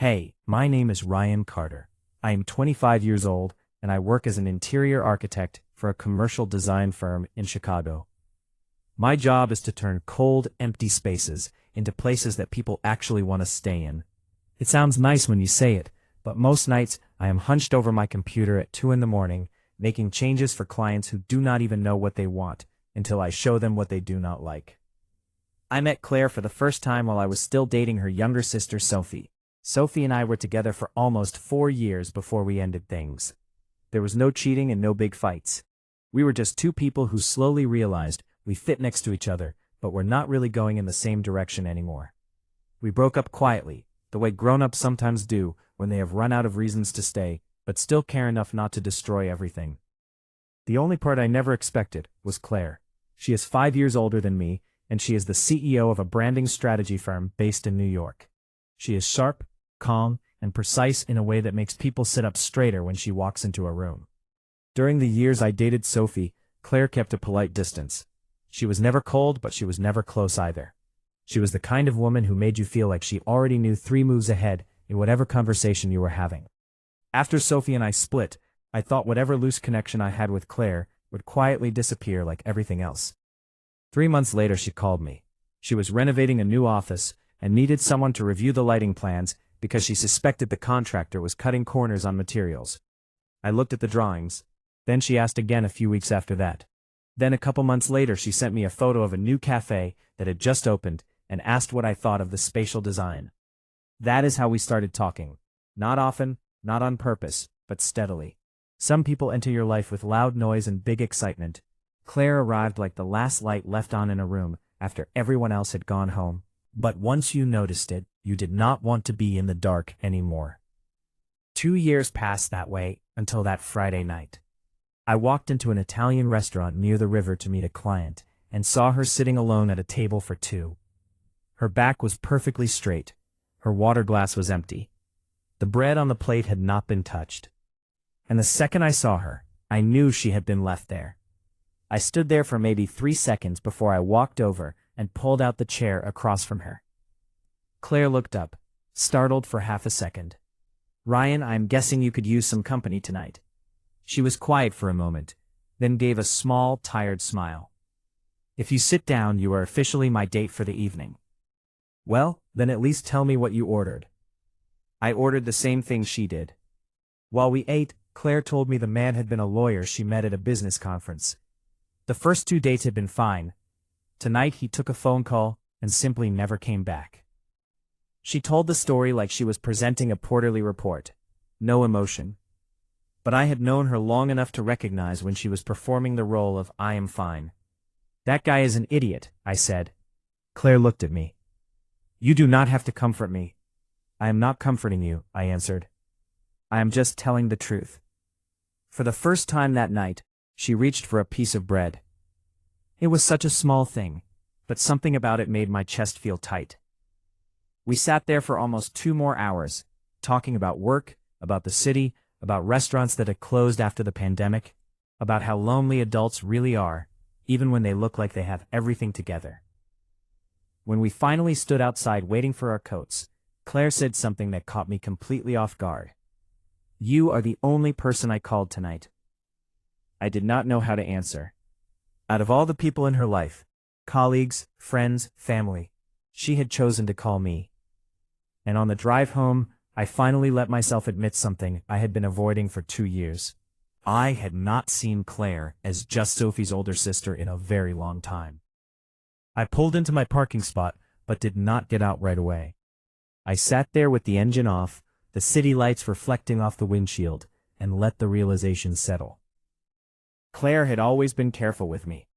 Hey, my name is Ryan Carter. I am 25 years old, and I work as an interior architect for a commercial design firm in Chicago. My job is to turn cold, empty spaces into places that people actually want to stay in. It sounds nice when you say it, but most nights I am hunched over my computer at 2 in the morning, making changes for clients who do not even know what they want until I show them what they do not like. I met Claire for the first time while I was still dating her younger sister, Sophie. Sophie and I were together for almost 4 years before we ended things. There was no cheating and no big fights. We were just two people who slowly realized we fit next to each other, but we're not really going in the same direction anymore. We broke up quietly, the way grown-ups sometimes do when they have run out of reasons to stay, but still care enough not to destroy everything. The only part I never expected was Claire. She is 5 years older than me, and she is the CEO of a branding strategy firm based in New York. She is sharp, calm, and precise in a way that makes people sit up straighter when she walks into a room. During the years I dated Sophie, Claire kept a polite distance. She was never cold, but she was never close either. She was the kind of woman who made you feel like she already knew 3 moves ahead in whatever conversation you were having. After Sophie and I split, I thought whatever loose connection I had with Claire would quietly disappear like everything else. 3 months later she called me. She was renovating a new office and needed someone to review the lighting plans because she suspected the contractor was cutting corners on materials. I looked at the drawings. Then she asked again a few weeks after that. Then a couple months later she sent me a photo of a new cafe that had just opened and asked what I thought of the spatial design. That is how we started talking. Not often, not on purpose, but steadily. Some people enter your life with loud noise and big excitement. Claire arrived like the last light left on in a room after everyone else had gone home. But once you noticed it, you did not want to be in the dark anymore. 2 years passed that way until that Friday night. I walked into an Italian restaurant near the river to meet a client and saw her sitting alone at a table for 2. Her back was perfectly straight. Her water glass was empty. The bread on the plate had not been touched. And the second I saw her, I knew she had been left there. I stood there for maybe 3 seconds before I walked over and pulled out the chair across from her. Claire looked up, startled for half a second. "Ryan, I'm guessing you could use some company tonight." She was quiet for a moment, then gave a small, tired smile. "If you sit down, you are officially my date for the evening." "Well, then at least tell me what you ordered." I ordered the same thing she did. While we ate, Claire told me the man had been a lawyer she met at a business conference. The first 2 dates had been fine. Tonight he took a phone call and simply never came back. She told the story like she was presenting a quarterly report. No emotion. But I had known her long enough to recognize when she was performing the role of "I am fine." "That guy is an idiot," I said. Claire looked at me. "You do not have to comfort me." "I am not comforting you," I answered. "I am just telling the truth." For the first time that night, she reached for a piece of bread. It was such a small thing, but something about it made my chest feel tight. We sat there for almost 2 more hours, talking about work, about the city, about restaurants that had closed after the pandemic, about how lonely adults really are, even when they look like they have everything together. When we finally stood outside waiting for our coats, Claire said something that caught me completely off guard. "You are the only person I called tonight." I did not know how to answer. Out of all the people in her life, colleagues, friends, family, she had chosen to call me. And on the drive home, I finally let myself admit something I had been avoiding for 2 years. I had not seen Claire as just Sophie's older sister in a very long time. I pulled into my parking spot, but did not get out right away. I sat there with the engine off, the city lights reflecting off the windshield, and let the realization settle. Claire had always been careful with me.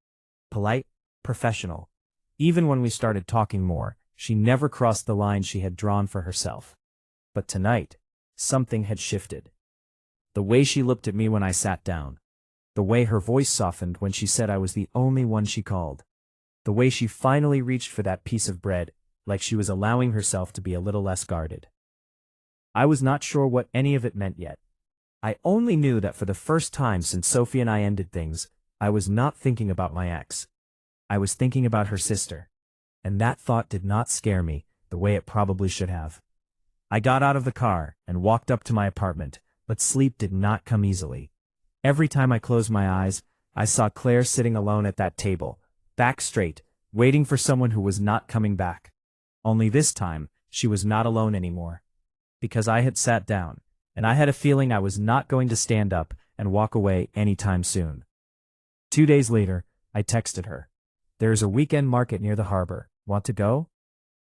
Polite, professional. Even when we started talking more, she never crossed the line she had drawn for herself. But tonight, something had shifted. The way she looked at me when I sat down. The way her voice softened when she said I was the only one she called. The way she finally reached for that piece of bread, like she was allowing herself to be a little less guarded. I was not sure what any of it meant yet. I only knew that for the first time since Sophie and I ended things, I was not thinking about my ex. I was thinking about her sister. And that thought did not scare me the way it probably should have. I got out of the car and walked up to my apartment, but sleep did not come easily. Every time I closed my eyes, I saw Claire sitting alone at that table, back straight, waiting for someone who was not coming back. Only this time, she was not alone anymore. Because I had sat down, and I had a feeling I was not going to stand up and walk away anytime soon. 2 days later, I texted her. "There is a weekend market near the harbor. Want to go?"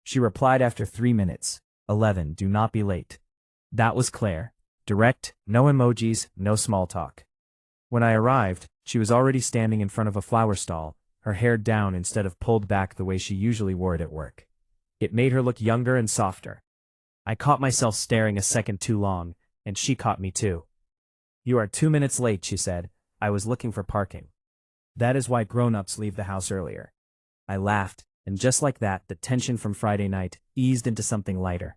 She replied after 3 minutes. 11. Do not be late. That was Claire. Direct, no emojis, no small talk. When I arrived, she was already standing in front of a flower stall, her hair down instead of pulled back the way she usually wore it at work. It made her look younger and softer. I caught myself staring a second too long, and she caught me too. "You are 2 minutes late," she said. "I was looking for parking." That is why grown-ups leave the house earlier. I laughed, and just like that, the tension from Friday night eased into something lighter.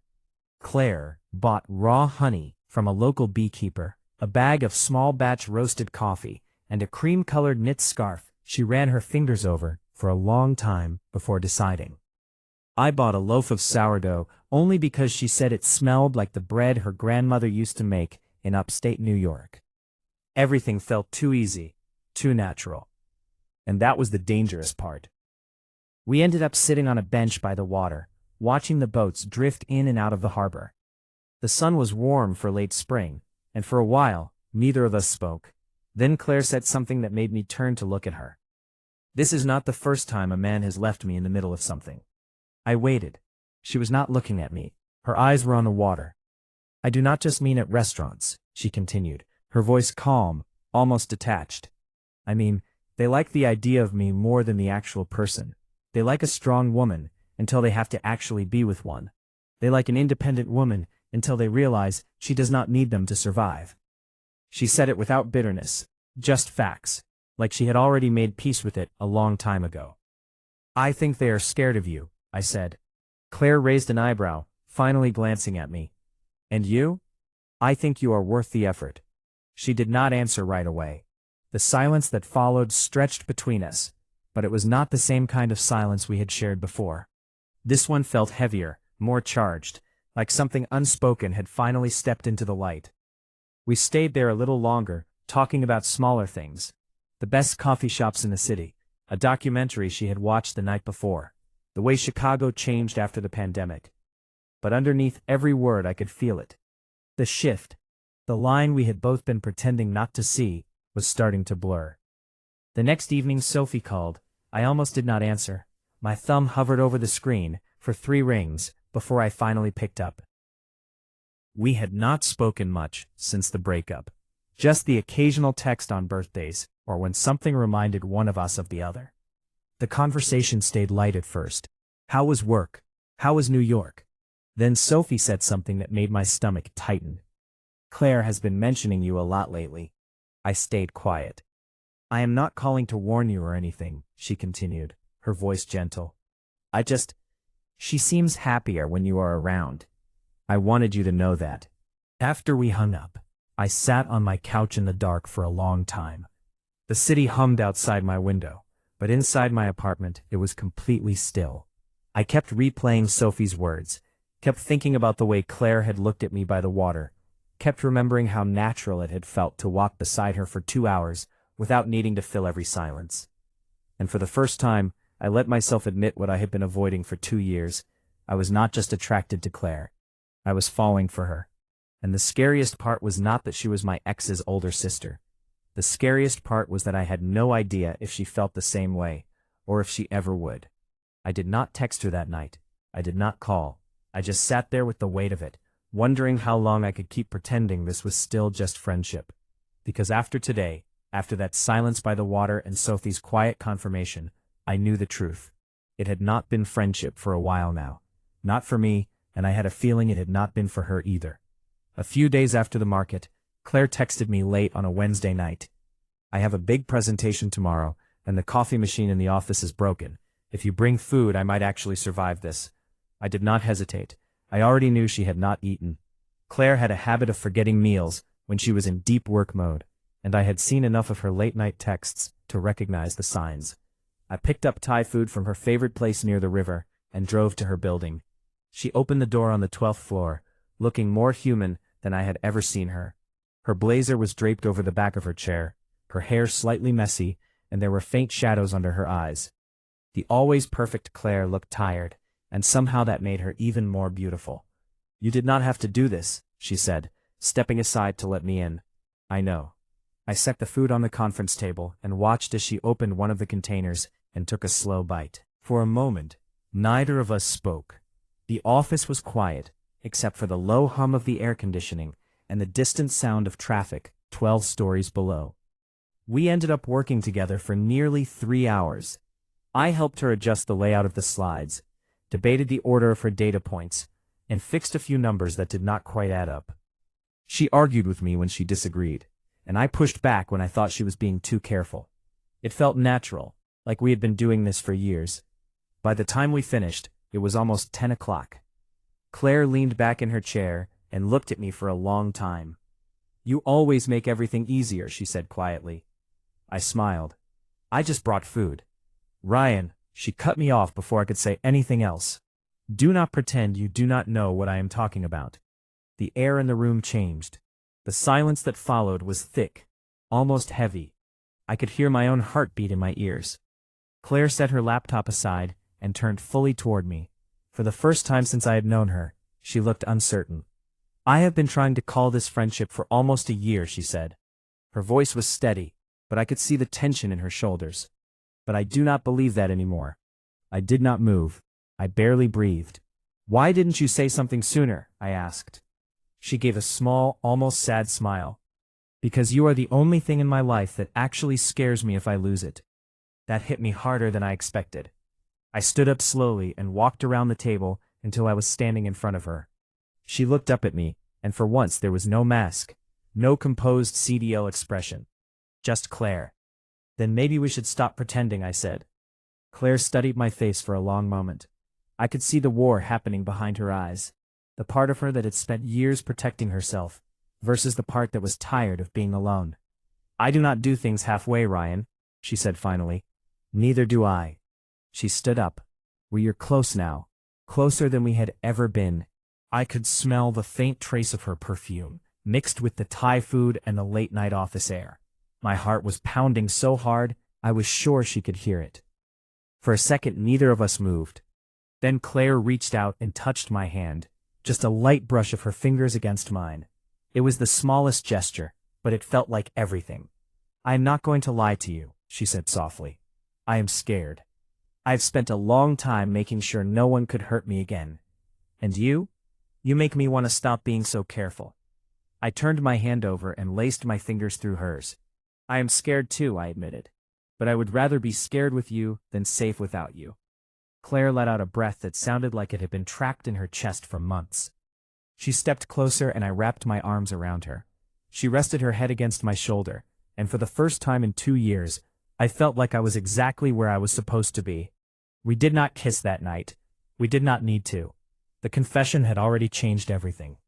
Claire bought raw honey from a local beekeeper, a bag of small-batch roasted coffee, and a cream-colored knit scarf she ran her fingers over for a long time before deciding. I bought a loaf of sourdough only because she said it smelled like the bread her grandmother used to make in upstate New York. Everything felt too easy, too natural. And that was the dangerous part. We ended up sitting on a bench by the water, watching the boats drift in and out of the harbor. The sun was warm for late spring, and for a while, neither of us spoke. Then Claire said something that made me turn to look at her. "This is not the first time a man has left me in the middle of something." I waited. She was not looking at me. Her eyes were on the water. "I do not just mean at restaurants," she continued, her voice calm, almost detached. "I mean, they like the idea of me more than the actual person. They like a strong woman until they have to actually be with one. They like an independent woman until they realize she does not need them to survive." She said it without bitterness, just facts, like she had already made peace with it a long time ago. "I think they are scared of you," I said. Claire raised an eyebrow, finally glancing at me. "And you?" "I think you are worth the effort." She did not answer right away. The silence that followed stretched between us, but it was not the same kind of silence we had shared before. This one felt heavier, more charged, like something unspoken had finally stepped into the light. We stayed there a little longer, talking about smaller things. The best coffee shops in the city, a documentary she had watched the night before, the way Chicago changed after the pandemic. But underneath every word I could feel it. The shift, the line we had both been pretending not to see, was starting to blur. The next evening Sophie called. I almost did not answer. My thumb hovered over the screen for 3 rings before I finally picked up. We had not spoken much since the breakup. Just the occasional text on birthdays, or when something reminded one of us of the other. The conversation stayed light at first. How was work? How was New York? Then Sophie said something that made my stomach tighten. "Claire has been mentioning you a lot lately." I stayed quiet. "I am not calling to warn you or anything," she continued, her voice gentle. She seems happier when you are around. I wanted you to know that." After we hung up, I sat on my couch in the dark for a long time. The city hummed outside my window, but inside my apartment it was completely still. I kept replaying Sophie's words, kept thinking about the way Claire had looked at me by the water, kept remembering how natural it had felt to walk beside her for 2 hours without needing to fill every silence. And for the first time, I let myself admit what I had been avoiding for 2 years. I was not just attracted to Claire. I was falling for her. And the scariest part was not that she was my ex's older sister. The scariest part was that I had no idea if she felt the same way, or if she ever would. I did not text her that night. I did not call. I just sat there with the weight of it, wondering how long I could keep pretending this was still just friendship. Because after today, after that silence by the water and Sophie's quiet confirmation, I knew the truth. It had not been friendship for a while now. Not for me, and I had a feeling it had not been for her either. A few days after the market, Claire texted me late on a Wednesday night. "I have a big presentation tomorrow, and the coffee machine in the office is broken. If you bring food, I might actually survive this." I did not hesitate. I already knew she had not eaten. Claire had a habit of forgetting meals when she was in deep work mode, and I had seen enough of her late-night texts to recognize the signs. I picked up Thai food from her favorite place near the river and drove to her building. She opened the door on the 12th floor, looking more human than I had ever seen her. Her blazer was draped over the back of her chair, her hair slightly messy, and there were faint shadows under her eyes. The always perfect Claire looked tired, and somehow that made her even more beautiful. "You did not have to do this," she said, stepping aside to let me in. "I know." I set the food on the conference table and watched as she opened one of the containers and took a slow bite. For a moment, neither of us spoke. The office was quiet, except for the low hum of the air conditioning and the distant sound of traffic 12 stories below. We ended up working together for nearly 3 hours. I helped her adjust the layout of the slides, debated the order of her data points, and fixed a few numbers that did not quite add up. She argued with me when she disagreed, and I pushed back when I thought she was being too careful. It felt natural, like we had been doing this for years. By the time we finished, it was almost 10 o'clock. Claire leaned back in her chair and looked at me for a long time. "You always make everything easier," she said quietly. I smiled. "I just brought food." "Ryan," she cut me off before I could say anything else. "Do not pretend you do not know what I am talking about." The air in the room changed. The silence that followed was thick, almost heavy. I could hear my own heartbeat in my ears. Claire set her laptop aside and turned fully toward me. For the first time since I had known her, she looked uncertain. "I have been trying to call this friendship for almost a year," she said. Her voice was steady, but I could see the tension in her shoulders. "But I do not believe that anymore." I did not move. I barely breathed. "Why didn't you say something sooner?" I asked. She gave a small, almost sad smile. "Because you are the only thing in my life that actually scares me if I lose it." That hit me harder than I expected. I stood up slowly and walked around the table until I was standing in front of her. She looked up at me, and for once there was no mask, no composed CDO expression. Just Claire. "Then maybe we should stop pretending," I said. Claire studied my face for a long moment. I could see the war happening behind her eyes. The part of her that had spent years protecting herself, versus the part that was tired of being alone. "I do not do things halfway, Ryan," she said finally. "Neither do I." She stood up. "We are close now, closer than we had ever been." I could smell the faint trace of her perfume, mixed with the Thai food and the late-night office air. My heart was pounding so hard, I was sure she could hear it. For a second, neither of us moved. Then Claire reached out and touched my hand, just a light brush of her fingers against mine. It was the smallest gesture, but it felt like everything. "I am not going to lie to you," she said softly. "I am scared. I've spent a long time making sure no one could hurt me again. And you? You make me want to stop being so careful." I turned my hand over and laced my fingers through hers. "I am scared too," I admitted. "But I would rather be scared with you than safe without you." Claire let out a breath that sounded like it had been trapped in her chest for months. She stepped closer and I wrapped my arms around her. She rested her head against my shoulder, and for the first time in 2 years, I felt like I was exactly where I was supposed to be. We did not kiss that night. We did not need to. The confession had already changed everything.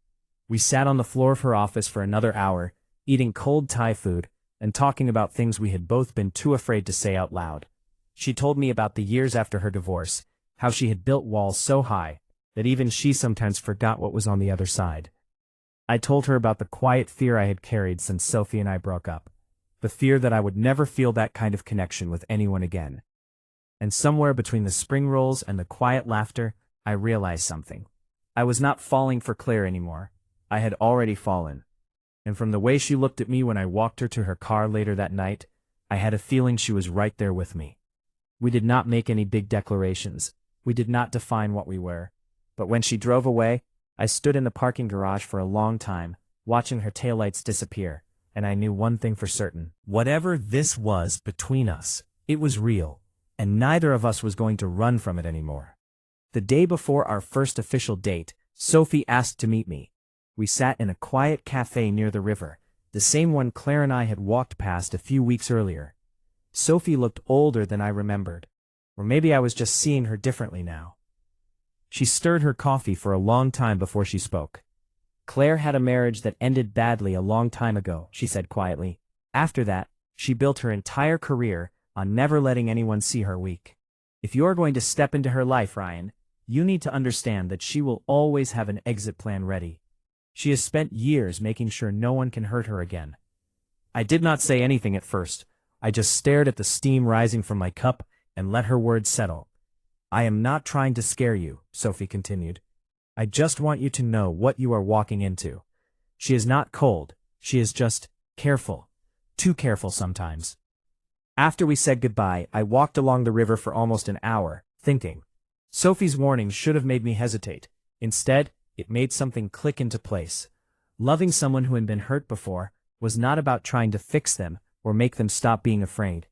We sat on the floor of her office for another hour, eating cold Thai food, and talking about things we had both been too afraid to say out loud. She told me about the years after her divorce, how she had built walls so high that even she sometimes forgot what was on the other side. I told her about the quiet fear I had carried since Sophie and I broke up, the fear that I would never feel that kind of connection with anyone again. And somewhere between the spring rolls and the quiet laughter, I realized something. I was not falling for Claire anymore. I had already fallen. And from the way she looked at me when I walked her to her car later that night, I had a feeling she was right there with me. We did not make any big declarations. We did not define what we were. But when she drove away, I stood in the parking garage for a long time, watching her taillights disappear, and I knew one thing for certain. Whatever this was between us, it was real, and neither of us was going to run from it anymore. The day before our first official date, Sophie asked to meet me. We sat in a quiet cafe near the river, the same one Claire and I had walked past a few weeks earlier. Sophie looked older than I remembered, or maybe I was just seeing her differently now. She stirred her coffee for a long time before she spoke. "Claire had a marriage that ended badly a long time ago," she said quietly. "After that, she built her entire career on never letting anyone see her weak. If you are going to step into her life, Ryan, you need to understand that she will always have an exit plan ready. She has spent years making sure no one can hurt her again. I did not say anything at first. I just stared at the steam rising from my cup and let her words settle. I am not trying to scare you, Sophie continued. I just want you to know what you are walking into. She is not cold. She is just careful. Too careful sometimes. After we said goodbye, I walked along the river for almost an hour, thinking. Sophie's warning should have made me hesitate. Instead, it made something click into place. Loving someone who had been hurt before was not about trying to fix them or make them stop being afraid.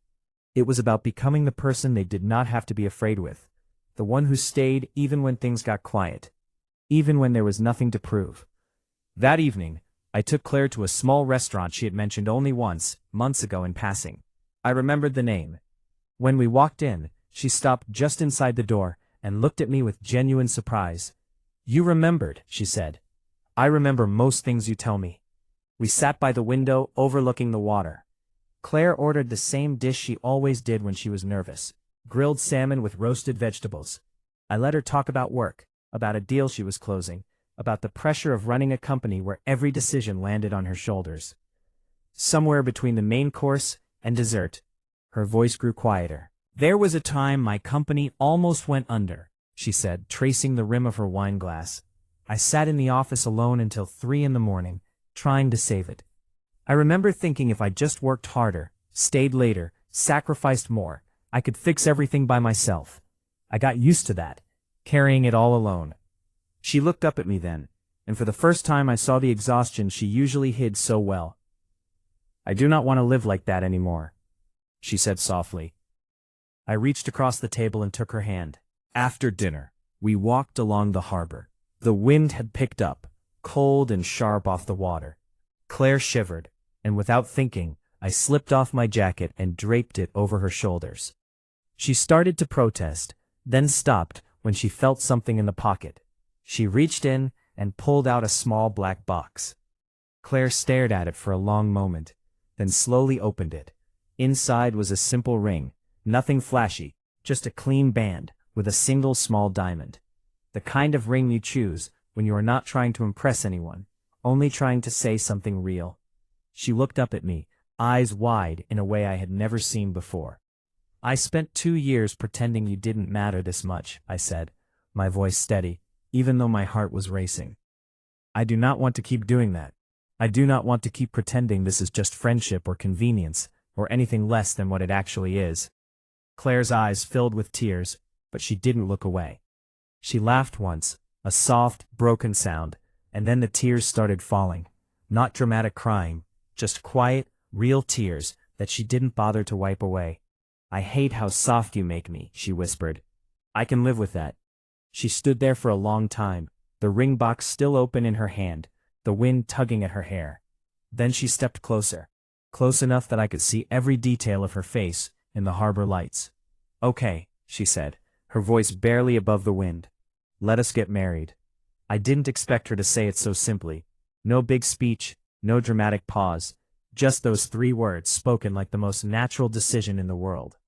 It was about becoming the person they did not have to be afraid with, the one who stayed even when things got quiet, even when there was nothing to prove. That evening, I took Claire to a small restaurant she had mentioned only once, months ago in passing. I remembered the name. When we walked in, she stopped just inside the door and looked at me with genuine surprise. You remembered, she said. I remember most things you tell me. We sat by the window, overlooking the water. Claire ordered the same dish she always did when she was nervous, grilled salmon with roasted vegetables. I let her talk about work, about a deal she was closing, about the pressure of running a company where every decision landed on her shoulders. Somewhere between the main course and dessert, her voice grew quieter. There was a time my company almost went under, she said, tracing the rim of her wine glass. I sat in the office alone until 3 a.m, trying to save it. I remember thinking if I just worked harder, stayed later, sacrificed more, I could fix everything by myself. I got used to that, carrying it all alone. She looked up at me then, and for the first time I saw the exhaustion she usually hid so well. I do not want to live like that anymore, she said softly. I reached across the table and took her hand. After dinner, we walked along the harbor. The wind had picked up, cold and sharp off the water. Claire shivered, and without thinking, I slipped off my jacket and draped it over her shoulders. She started to protest, then stopped when she felt something in the pocket. She reached in and pulled out a small black box. Claire stared at it for a long moment, then slowly opened it. Inside was a simple ring, nothing flashy, just a clean band with a single small diamond. The kind of ring you choose when you are not trying to impress anyone, only trying to say something real. She looked up at me, eyes wide in a way I had never seen before. I spent 2 years pretending you didn't matter this much, I said, my voice steady, even though my heart was racing. I do not want to keep doing that. I do not want to keep pretending this is just friendship or convenience, or anything less than what it actually is. Claire's eyes filled with tears, but she didn't look away. She laughed once, a soft, broken sound, and then the tears started falling. Not dramatic crying, just quiet, real tears that she didn't bother to wipe away. I hate how soft you make me, she whispered. I can live with that. She stood there for a long time, the ring box still open in her hand, the wind tugging at her hair. Then she stepped closer, close enough that I could see every detail of her face in the harbor lights. Okay, she said, her voice barely above the wind. Let us get married. I didn't expect her to say it so simply. No big speech, no dramatic pause, just those 3 words spoken like the most natural decision in the world.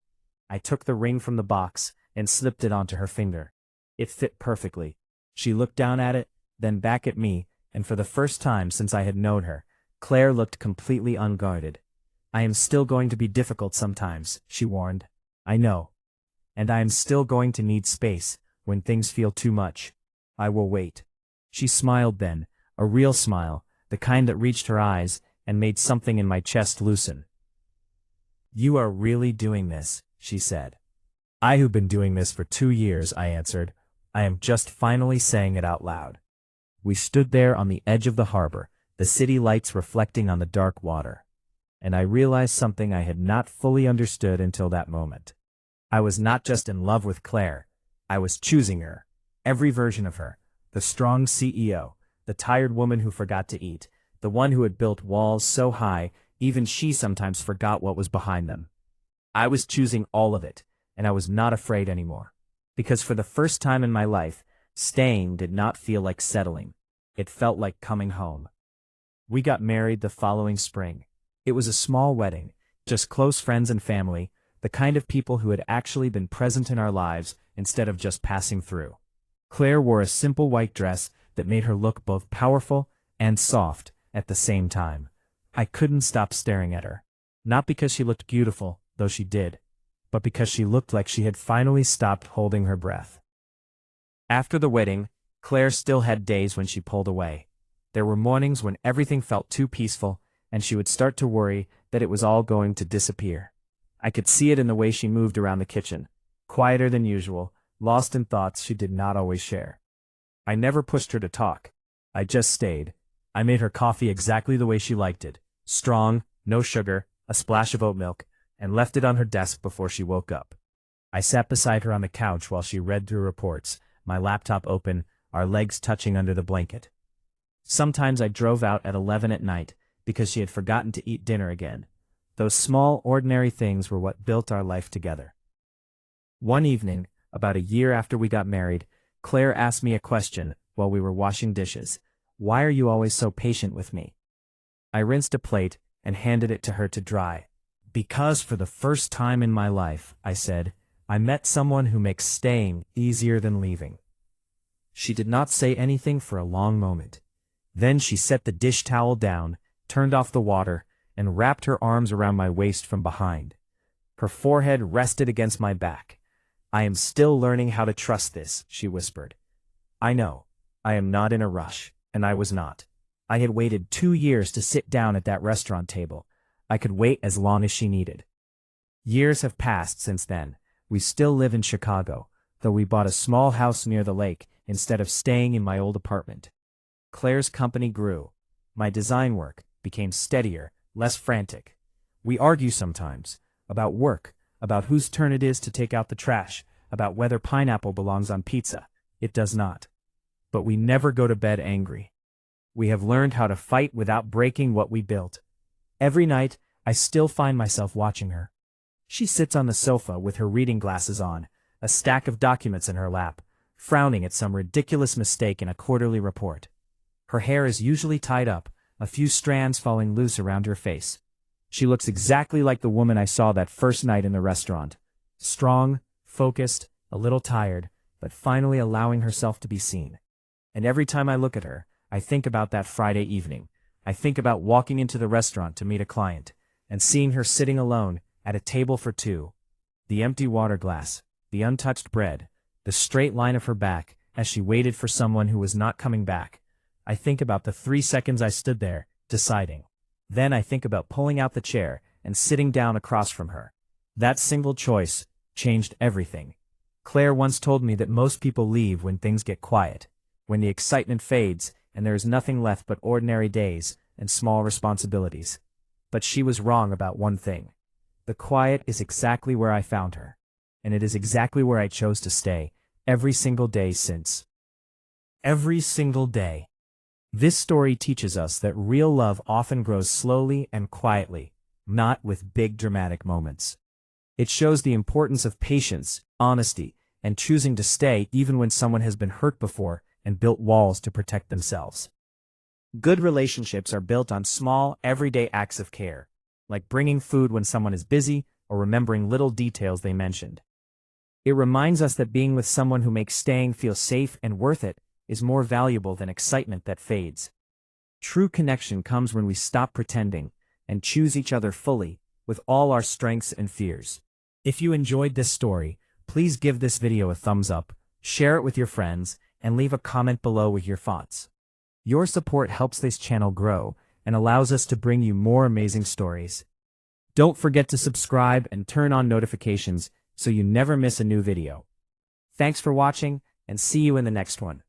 I took the ring from the box and slipped it onto her finger. It fit perfectly. She looked down at it, then back at me, and for the first time since I had known her, Claire looked completely unguarded. I am still going to be difficult sometimes, she warned. I know. And I am still going to need space when things feel too much. I will wait. She smiled then, a real smile, the kind that reached her eyes and made something in my chest loosen. You are really doing this, she said. I who've been doing this for 2 years, I answered. I am just finally saying it out loud. We stood there on the edge of the harbor, the city lights reflecting on the dark water. And I realized something I had not fully understood until that moment. I was not just in love with Claire. I was choosing her. Every version of her. The strong CEO, the tired woman who forgot to eat, the one who had built walls so high, even she sometimes forgot what was behind them. I was choosing all of it, and I was not afraid anymore. Because for the first time in my life, staying did not feel like settling. It felt like coming home. We got married the following spring. It was a small wedding, just close friends and family, the kind of people who had actually been present in our lives instead of just passing through. Claire wore a simple white dress that made her look both powerful and soft at the same time. I couldn't stop staring at her. Not because she looked beautiful, though she did, but because she looked like she had finally stopped holding her breath. After the wedding, Claire still had days when she pulled away. There were mornings when everything felt too peaceful, and she would start to worry that it was all going to disappear. I could see it in the way she moved around the kitchen, quieter than usual, lost in thoughts she did not always share. I never pushed her to talk. I just stayed. I made her coffee exactly the way she liked it, strong, no sugar, a splash of oat milk, and left it on her desk before she woke up. I sat beside her on the couch while she read through reports, my laptop open, our legs touching under the blanket. Sometimes I drove out at 11 at night because she had forgotten to eat dinner again. Those small, ordinary things were what built our life together. One evening, about a year after we got married, Claire asked me a question while we were washing dishes. "Why are you always so patient with me?" I rinsed a plate and handed it to her to dry. "Because for the first time in my life," I said, "I met someone who makes staying easier than leaving." She did not say anything for a long moment. Then she set the dish towel down, turned off the water, and wrapped her arms around my waist from behind. Her forehead rested against my back. "I am still learning how to trust this," she whispered. "I know. I am not in a rush," and I was not. I had waited 2 years to sit down at that restaurant table. I could wait as long as she needed. Years have passed since then. We still live in Chicago, though we bought a small house near the lake instead of staying in my old apartment. Claire's company grew. My design work became steadier, less frantic. We argue sometimes, about work, about whose turn it is to take out the trash, about whether pineapple belongs on pizza. It does not. But we never go to bed angry. We have learned how to fight without breaking what we built. Every night, I still find myself watching her. She sits on the sofa with her reading glasses on, a stack of documents in her lap, frowning at some ridiculous mistake in a quarterly report. Her hair is usually tied up, a few strands falling loose around her face. She looks exactly like the woman I saw that first night in the restaurant. Strong, focused, a little tired, but finally allowing herself to be seen. And every time I look at her, I think about that Friday evening. I think about walking into the restaurant to meet a client, and seeing her sitting alone at a table for two. The empty water glass, the untouched bread, the straight line of her back as she waited for someone who was not coming back. I think about the 3 seconds I stood there, deciding. Then I think about pulling out the chair and sitting down across from her. That single choice changed everything. Claire once told me that most people leave when things get quiet, when the excitement fades and there is nothing left but ordinary days and small responsibilities. But she was wrong about one thing. The quiet is exactly where I found her, and it is exactly where I chose to stay every single day since. Every single day. This story teaches us that real love often grows slowly and quietly, not with big dramatic moments. It shows the importance of patience, honesty, and choosing to stay even when someone has been hurt before and built walls to protect themselves. Good relationships are built on small, everyday acts of care, like bringing food when someone is busy or remembering little details they mentioned. It reminds us that being with someone who makes staying feel safe and worth it is more valuable than excitement that fades. True connection comes when we stop pretending and choose each other fully with all our strengths and fears. If you enjoyed this story, please give this video a thumbs up, share it with your friends, and leave a comment below with your thoughts. Your support helps this channel grow and allows us to bring you more amazing stories. Don't forget to subscribe and turn on notifications so you never miss a new video. Thanks for watching, and see you in the next one.